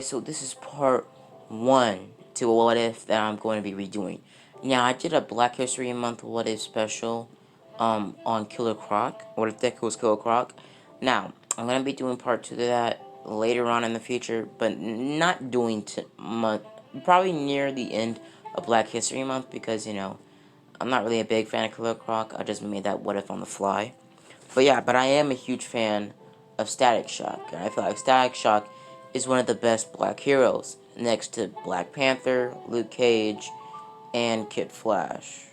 guys, so this is part 1 to a What If that I'm going to be redoing. Now, I did a Black History Month What If special on Killer Croc, What If Deku was Killer Croc. Now, I'm going to be doing part 2 to that later on in the future, but not doing month, probably near the end of Black History Month because, I'm not really a big fan of Killer Croc. I just made that What If on the fly. But yeah, but I am a huge fan of Static Shock, and I feel like Static Shock is one of the best black heroes, next to Black Panther, Luke Cage, and Kid Flash,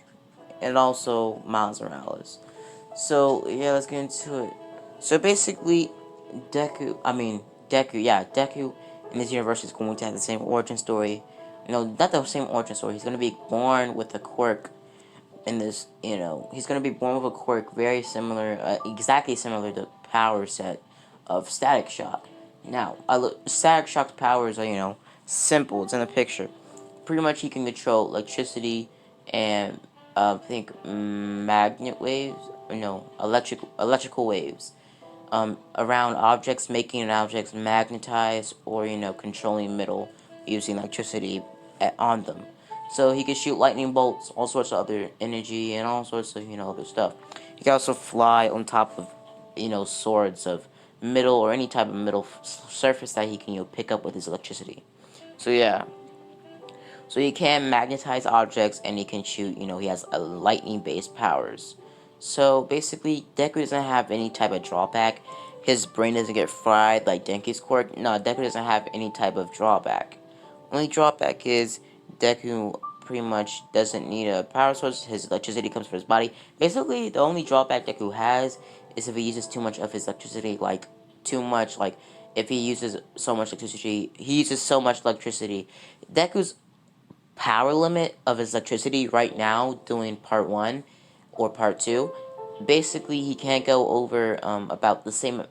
and also Miles Morales. So yeah, let's get into it. So basically, Deku in this universe is going to have the same origin story. Not the same origin story. He's going to be born with a quirk in this, he's going to be born with a quirk very similar, exactly similar to the power set of Static Shock. Now, Static Shock's powers are, simple. It's in the picture. Pretty much he can control electricity and, I think, magnet waves, no, electrical waves, around objects, making objects magnetize, or, controlling metal using electricity on them. So he can shoot lightning bolts, all sorts of other energy, and all sorts of, other stuff. He can also fly on top of, swords of metal or any type of metal surface that he can, pick up with his electricity. So yeah. So he can magnetize objects and he can shoot, he has a lightning-based powers. So basically, Deku doesn't have any type of drawback. His brain doesn't get fried like Denki's quirk. No, Deku doesn't have any type of drawback. Only drawback is Deku pretty much doesn't need a power source. His electricity comes from his body. Basically, the only drawback Deku has is if he uses too much of his electricity, if he uses so much electricity, Deku's power limit of his electricity right now doing part 1 or part 2, basically he can't go over about the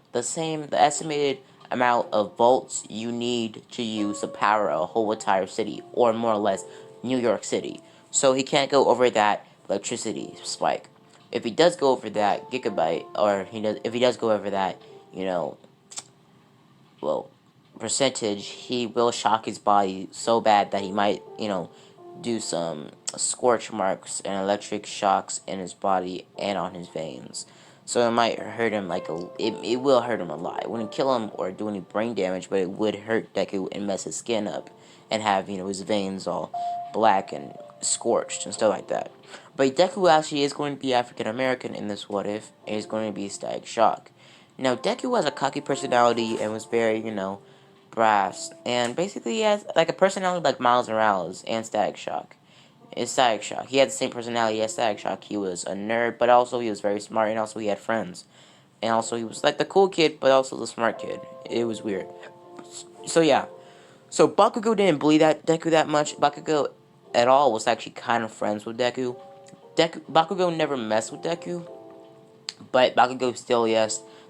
estimated amount of volts you need to use to power a whole entire city, or more or less New York City. So he can't go over that electricity spike. If he does go over that gigabyte, or if he does go over that, you know, well, percentage, he will shock his body so bad that he might, do some scorch marks and electric shocks in his body and on his veins. So it might hurt him it will hurt him a lot. It wouldn't kill him or do any brain damage, but it would hurt Deku and mess his skin up and have, his veins all black and scorched and stuff like that. But Deku actually is going to be African American in this What If, and he's going to be Static Shock. Now, Deku has a cocky personality and was very, brass, and basically he has like a personality like Miles Morales and Static Shock. It's Static Shock. He had the same personality as Static Shock. He was a nerd, but also he was very smart, and also he had friends. And also he was like the cool kid, but also the smart kid. It was weird. So yeah. So Bakugo didn't bully Deku that much. Bakugo at all was actually kind of friends with Deku. Bakugo never messed with Deku, but Bakugo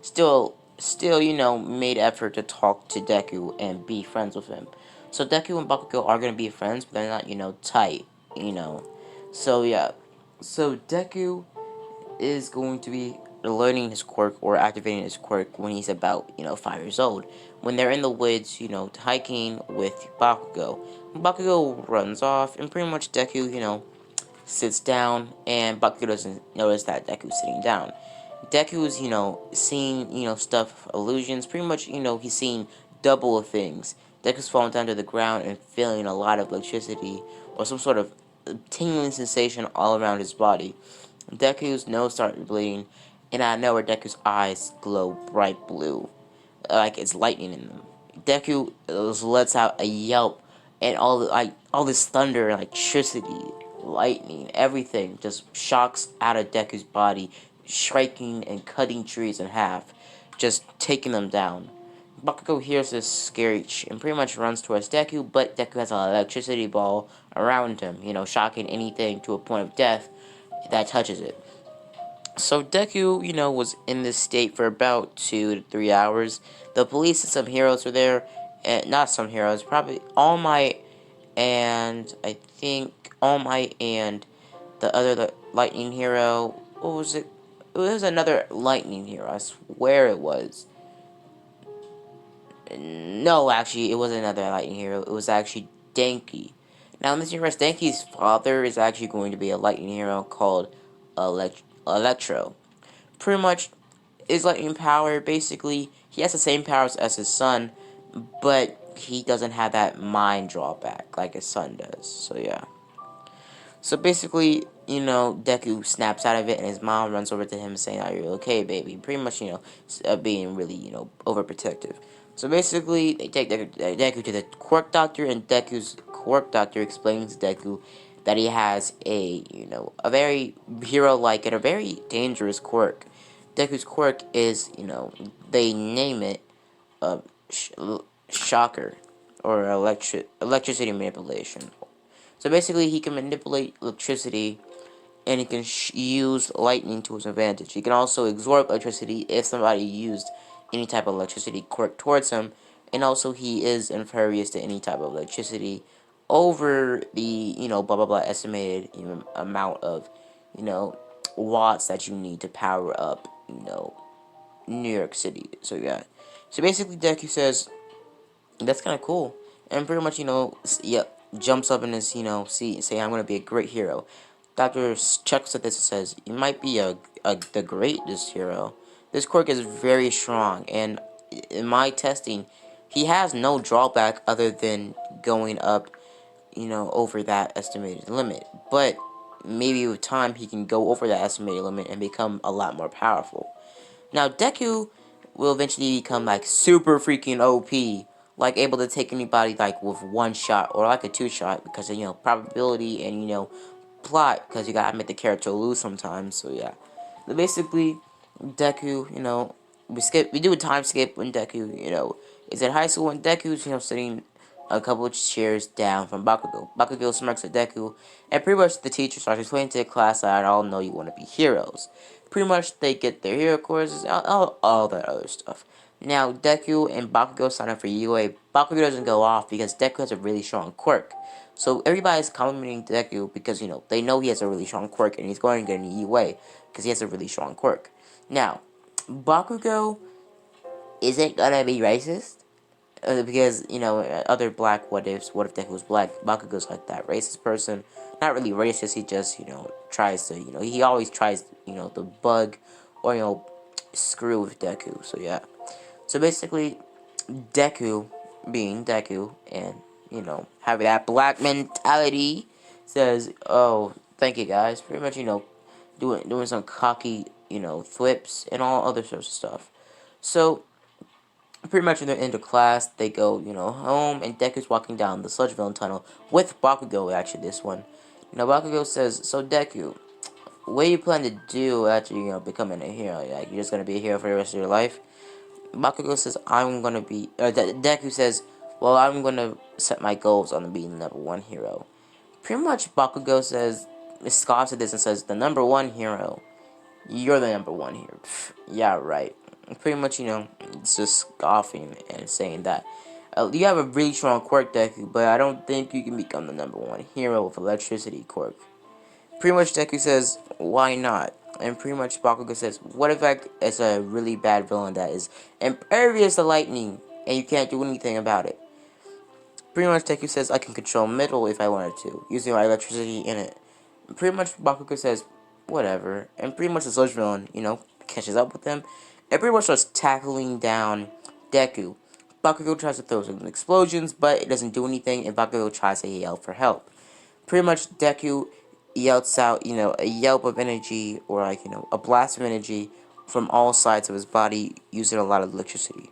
still, made effort to talk to Deku and be friends with him. So Deku and Bakugo are gonna be friends, but they're not, tight, So yeah, so Deku is going to be learning his quirk or activating his quirk when he's about, 5 years old. When they're in the woods, hiking with Bakugo. Bakugo runs off, and pretty much Deku, sits down, and Bakugo doesn't notice that Deku's sitting down. Deku's, seeing, stuff, illusions. Pretty much, he's seeing double of things. Deku's falling down to the ground and feeling a lot of electricity or some sort of tingling sensation all around his body. Deku's nose started bleeding, and out of nowhere, Deku's eyes glow bright blue, like it's lightning in them. Deku lets out a yelp, and all this thunder, electricity, lightning, everything just shocks out of Deku's body, striking and cutting trees in half, just taking them down. Bakugo hears this screech and pretty much runs towards Deku, but Deku has an electricity ball around him, shocking anything to a point of death that touches it. So Deku, was in this state for about 2 to 3 hours. The police and some heroes were there, and not some heroes, probably All Might, and I think All Might and the other lightning hero. What was it? It was another lightning hero. I swear it was. No, actually, it wasn't another lightning hero. It was actually Denki. Now, in this universe, Denki's father is actually going to be a lightning hero called Electro. Pretty much, his lightning power, basically, he has the same powers as his son, but he doesn't have that mind drawback like his son does. So, yeah. So basically, Deku snaps out of it, and his mom runs over to him saying, "Are you okay, baby?" Pretty much, being really, overprotective. So basically, they take Deku to the Quirk Doctor, and Deku's Quirk Doctor explains to Deku that he has a very hero-like and a very dangerous quirk. Deku's quirk is, they name it, sh- shocker, or electricity manipulation. So basically, he can manipulate electricity, and he can use lightning to his advantage. He can also absorb electricity if somebody used any type of electricity quirk towards him, and also he is impervious to any type of electricity over the, blah blah blah estimated amount of, you know, watts that you need to power up, New York City. So yeah. So basically, Deku says, that's kind of cool. And pretty much, yep, jumps up in his, seat saying, "I'm going to be a great hero." Doctor checks at this and says, "You might be the greatest hero. This quirk is very strong, and in my testing, he has no drawback other than going up, over that estimated limit. But maybe with time, he can go over that estimated limit and become a lot more powerful." Now, Deku will eventually become, like, super freaking OP, like, able to take anybody, like, with one shot, or, like, a two-shot, because of, probability and, plot, because you gotta make the character lose sometimes, so, yeah. But basically, Deku, we do a time skip when Deku, is in high school, when Deku's, sitting a couple of chairs down from Bakugo. Bakugo smirks at Deku, and pretty much the teacher starts explaining to the class that I all know you want to be heroes. Pretty much they get their hero courses, all that other stuff. Now, Deku and Bakugo sign up for UA. Bakugo doesn't go off because Deku has a really strong quirk. So everybody's complimenting Deku because, they know he has a really strong quirk and he's going to get an UA because he has a really strong quirk. Now, Bakugo isn't gonna be racist. Because, other black what ifs, what if Deku was black? Bakugo's like that racist person. Not really racist, he just, tries to, he always tries, to bug or, screw with Deku. So, yeah. So, basically, Deku, being Deku, and, having that black mentality, says, "Oh, thank you guys." Pretty much, doing some cocky, flips and all other sorts of stuff. So, pretty much in the end of class, they go, home, and Deku's walking down the sludge villain tunnel with Bakugo, actually, this one. Bakugo says, "So, Deku, what do you plan to do after, becoming a hero? Like, you're just gonna be a hero for the rest of your life?" Bakugo says, "I'm gonna be," Deku says, "Well, I'm gonna set my goals on being the number one hero." Pretty much, Bakugo says, scoffs at this and says, "The number one hero? You're the number one hero." Yeah, right. Pretty much, it's just scoffing and saying that. You have a really strong quirk, Deku, but I don't think you can become the number one hero with electricity quirk. Pretty much, Deku says, "Why not?" And pretty much, Bakugo says, "What if it's a really bad villain that is impervious to lightning, and you can't do anything about it?" Pretty much, Deku says, "I can control metal if I wanted to, using my electricity in it." And pretty much, Bakugo says, "Whatever." And pretty much the sludge villain, catches up with them, and pretty much starts tackling down Deku. Bakugo tries to throw some explosions, but it doesn't do anything, and Bakugo tries to yell for help. Pretty much, Deku yells out, a yelp of energy, or like, a blast of energy from all sides of his body, using a lot of electricity.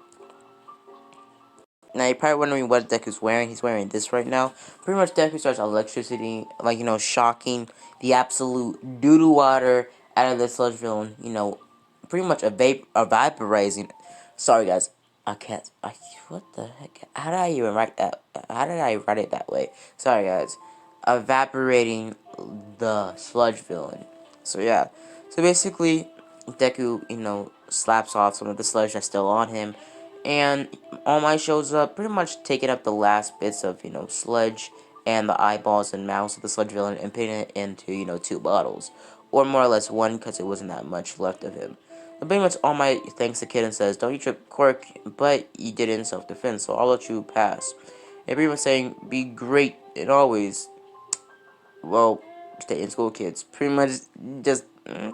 Now, you're probably wondering what Deku's wearing. He's wearing this right now. Pretty much, Deku starts electricity, like, shocking the absolute doo-doo water out of the sludge villain, pretty much evaporizing. Sorry, guys. I can't. What the heck? How did I even write that? How did I write it that way? Sorry, guys. Evaporating the sludge villain. So, yeah. So, basically, Deku, slaps off some of the sludge that's still on him, and All Might shows up, pretty much taking up the last bits of, sludge and the eyeballs and mouths of the sludge villain and putting it into, two bottles. Or more or less one, because it wasn't that much left of him. And pretty much All Might thanks the kid and says, "Don't you trip Quirk, but you did it in self-defense, so I'll let you pass." And pretty much saying, "Be great and always, well, stay in school, kids." Pretty much just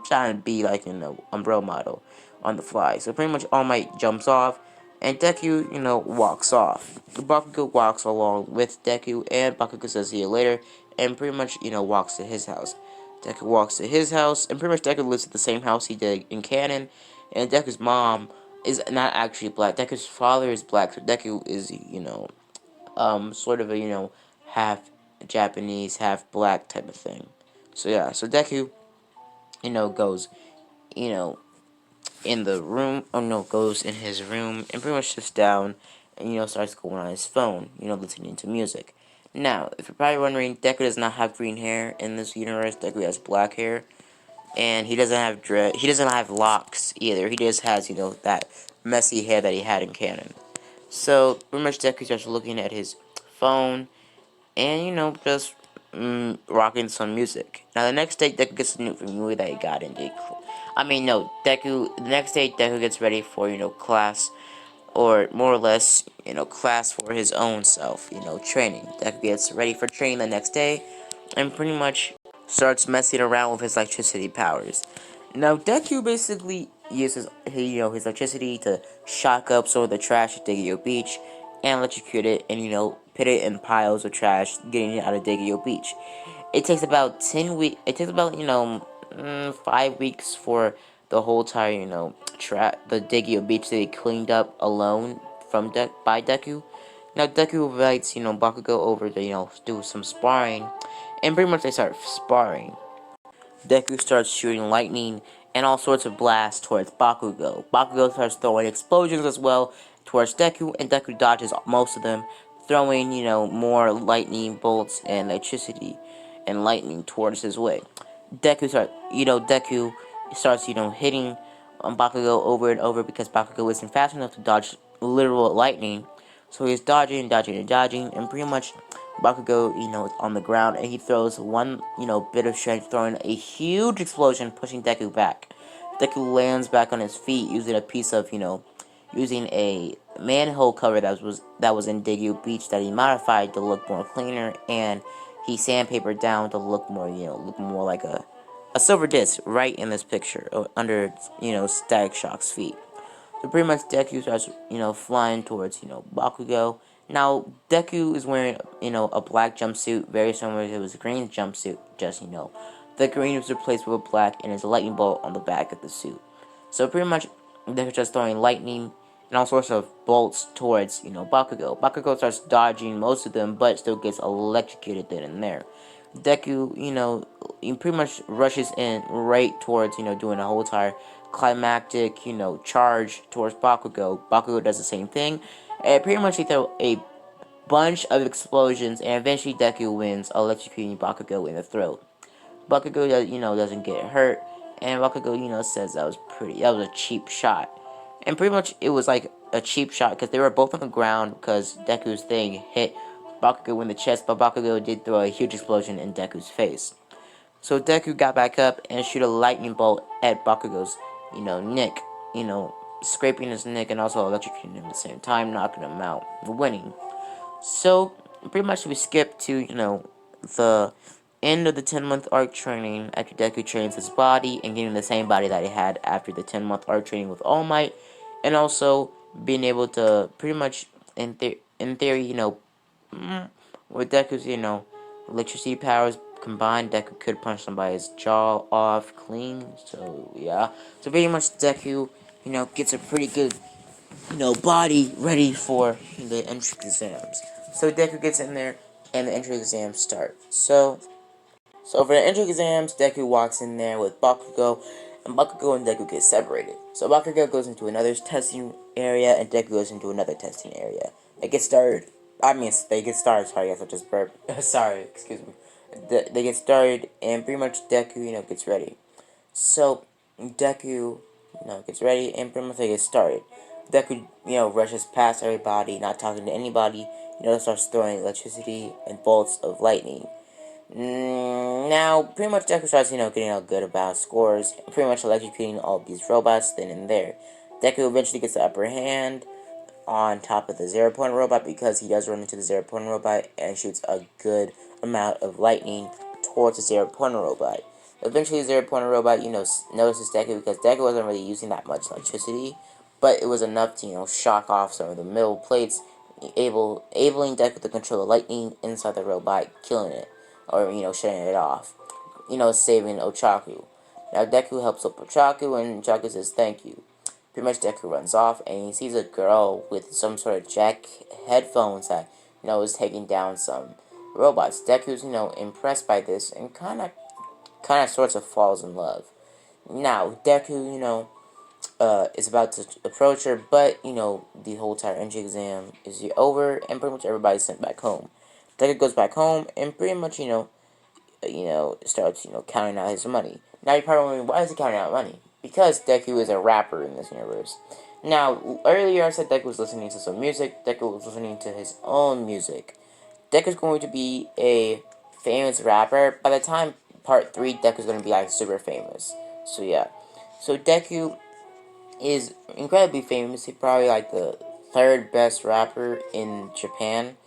trying to be like, umbrella model on the fly. So pretty much All Might jumps off, and Deku, walks off. Bakugo walks along with Deku, and Bakugo says, "See you later," and pretty much, walks to his house. Deku walks to his house, and pretty much Deku lives at the same house he did in canon, and Deku's mom is not actually black. Deku's father is black, so Deku is, sort of a, half Japanese, half black type of thing. So yeah, so Deku, goes, you know, in the room, oh no, goes in his room and pretty much sits down and, starts going on his phone, listening to music. Now, if you're probably wondering, Deku does not have green hair in this universe. Deku has black hair, and he doesn't have he doesn't have locks either. He just has, that messy hair that he had in canon. So, pretty much Deku starts looking at his phone, and just rocking some music. Now the next day, Deku gets a new movie that he got in the. I mean, no, Deku. The next day, Deku gets ready for class, or more or less, class for his own self. Training. Deku gets ready for training the next day, and pretty much starts messing around with his electricity powers. Now Deku basically uses his electricity to shock up some of the trash at Digio Beach and electrocute it, and put it in piles of trash, getting it out of Digio Beach. It takes about 10 weeks. It takes about 5 weeks for the whole entire the Digio Beach to be cleaned up alone by Deku. Now Deku invites Bakugo over to do some sparring, and pretty much they start sparring. Deku starts shooting lightning and all sorts of blasts towards Bakugo. Bakugo starts throwing explosions as well towards Deku, and Deku dodges most of them, throwing, more lightning bolts and electricity and lightning towards his way. Deku starts, hitting Bakugo over and over because Bakugo isn't fast enough to dodge literal lightning. So he's dodging, dodging, and dodging, and pretty much Bakugo, is on the ground, and he throws one, bit of strength, throwing a huge explosion, pushing Deku back. Deku lands back on his feet using a piece of, using a manhole cover that was in Digio Beach that he modified to look more cleaner, and he sandpapered down to look more, look more like a silver disc right in this picture under, Static Shock's feet. So pretty much Deku starts, flying towards, Bakugo. Now, Deku is wearing, a black jumpsuit, very similar to his green jumpsuit, just, the green was replaced with a black, and there's a lightning bolt on the back of the suit. So pretty much, Deku starts throwing lightning and all sorts of bolts towards, Bakugo. Bakugo starts dodging most of them, but still gets electrocuted then and there. Deku, he pretty much rushes in right towards, doing a whole entire climactic, charge towards Bakugo. Bakugo does the same thing, and pretty much they throw a bunch of explosions, and eventually Deku wins, electrocuting Bakugo in the throat. Bakugo, doesn't get hurt, and Bakugo, says that was a cheap shot. And pretty much it was like a cheap shot because they were both on the ground because Deku's thing hit Bakugo in the chest, but Bakugo did throw a huge explosion in Deku's face. So Deku got back up and shoot a lightning bolt at Bakugo's, neck, scraping his neck and also electrocuting him at the same time, knocking him out, winning. So pretty much we skip to, the end of the 10-month arc training after Deku trains his body and getting the same body that he had after the 10-month arc training with All Might, and also being able to pretty much, in theory, with Deku's, electricity powers combined, Deku could punch somebody's jaw off clean. So yeah, so pretty much Deku, gets a pretty good, body ready for the entrance exams. So Deku gets in there, and the entrance exams start. So for the entrance exams, Deku walks in there with Bakugo, and Bakugo and Deku get separated. So Bakugo goes into another testing area, and Deku goes into another testing area. They get started. Sorry, I guess I just burped. Sorry, excuse me. They get started, and pretty much Deku, gets ready. So Deku, gets ready, and pretty much they get started. Deku, rushes past everybody, not talking to anybody. Starts throwing electricity and bolts of lightning. Now, pretty much Deku starts, getting all good about scores, pretty much electrocuting all of these robots then and there. Deku eventually gets the upper hand on top of the 0 point robot because he does run into the 0 point robot and shoots a good amount of lightning towards the 0 point robot. Eventually, the 0 point robot, notices Deku because Deku wasn't really using that much electricity, but it was enough to, shock off some of the middle plates, enabling Deku to control the lightning inside the robot, killing it, or, shutting it off, saving Ochaku. Now, Deku helps up Ochaku, and Ochaku says thank you. Pretty much Deku runs off, and he sees a girl with some sort of jack headphones that, is taking down some robots. Deku's, impressed by this, and kind of sorts of falls in love. Now, Deku, is about to approach her, but, the whole entire entry exam is over, and pretty much everybody's sent back home. Deku goes back home, and pretty much, starts, counting out his money. Now, you're probably wondering, why is he counting out money? Because Deku is a rapper in this universe. Now, earlier I said Deku was listening to some music. Deku was listening to his own music. Deku's going to be a famous rapper. By the time part 3, Deku's going to be, like, super famous. So, yeah. So, Deku is incredibly famous. He's probably, like, the 3rd best rapper in Japan.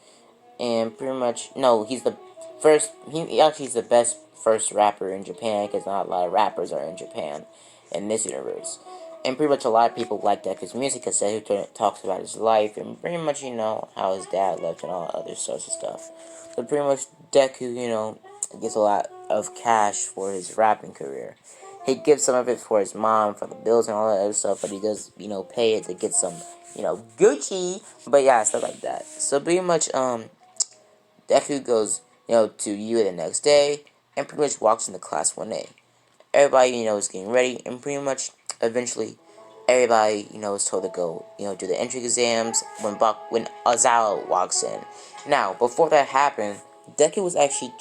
And pretty much, no, he's the first, he actually is the best first rapper in Japan, because not a lot of rappers are in Japan in this universe. And pretty much a lot of people like Deku's music, because he talks about his life, and pretty much, how his dad left and all other sorts of stuff. So pretty much Deku, gets a lot of cash for his rapping career. He gives some of it for his mom, for the bills and all that other stuff, but he does, pay it to get some, Gucci, but yeah, stuff like that. So pretty much, Deku goes, to U the next day, and pretty much walks into class 1A. Everybody, is getting ready, and pretty much, eventually, everybody, is told to go, do the entry exams when Ozawa walks in. Now, before that happened, Deku was actually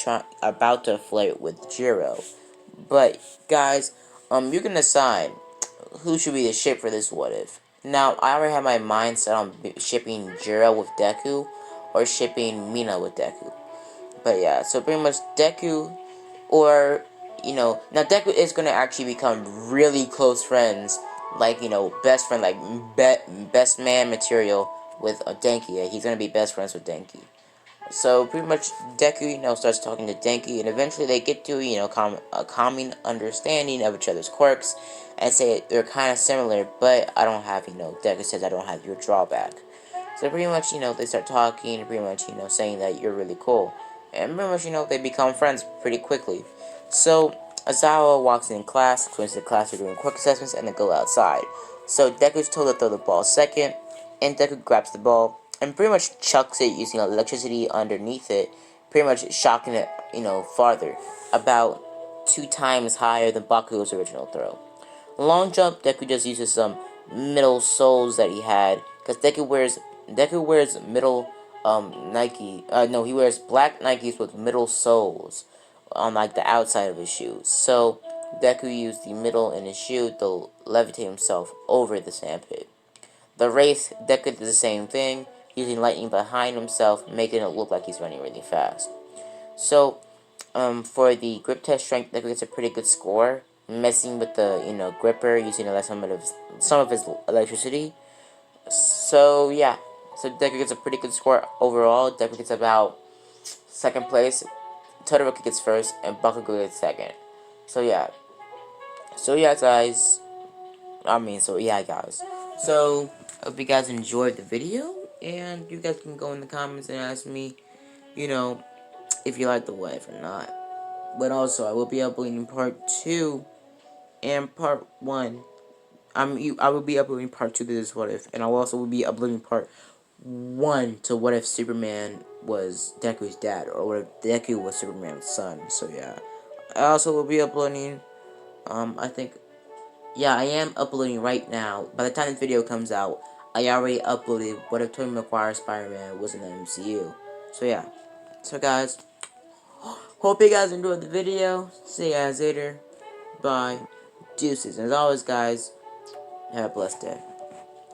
about to flirt with Jiro. But, guys, you can decide who should be the ship for this what if. Now, I already have my mind set on shipping Jiro with Deku, or shipping Mina with Deku. But yeah, so pretty much Deku, or, now Deku is going to actually become really close friends, like, best friend, like, best man material with Denki. He's going to be best friends with Denki. So pretty much Deku, starts talking to Denki, and eventually they get to, a common understanding of each other's quirks, and say they're kind of similar, but I don't have, Deku says I don't have your drawback. So pretty much, they start talking, pretty much, saying that you're really cool. And pretty much, they become friends pretty quickly. So, Azawa walks in class, twins the class are doing quirk assessments, and they go outside. So, Deku's told to throw the ball second, and Deku grabs the ball, and pretty much chucks it using electricity underneath it, pretty much shocking it, farther, about 2 times higher than Bakugo's original throw. Long jump, Deku just uses some middle soles that he had, because Deku wears middle Nike. No, he wears black Nikes with middle soles on like the outside of his shoes. So Deku used the middle in his shoe to levitate himself over the sandpit. The Wraith, Deku did the same thing, using lightning behind himself, making it look like he's running really fast. So, for the grip test strength, Deku gets a pretty good score, messing with the, gripper, using some of his electricity. So, yeah. So, Deku gets a pretty good score overall. Deku gets about 2nd place. Todoroki gets 1st, and Bakugo gets 2nd. So, yeah. So, yeah, guys. So, I hope you guys enjoyed the video, and you guys can go in the comments and ask me, if you like the wave or not. But also, I will be uploading part 2 and part 1. I will be uploading part 2 to this what if, and I will also be uploading part 1 to what if Superman was Deku's dad, or what if Deku was Superman's son. So yeah, I also will be uploading. I think, yeah, I am uploading right now. By the time this video comes out, I already uploaded what if Tobey Maguire Spider-Man was in the MCU. So yeah, so guys, hope you guys enjoyed the video. See you guys later. Bye. Deuces. And as always, guys, have a blessed day.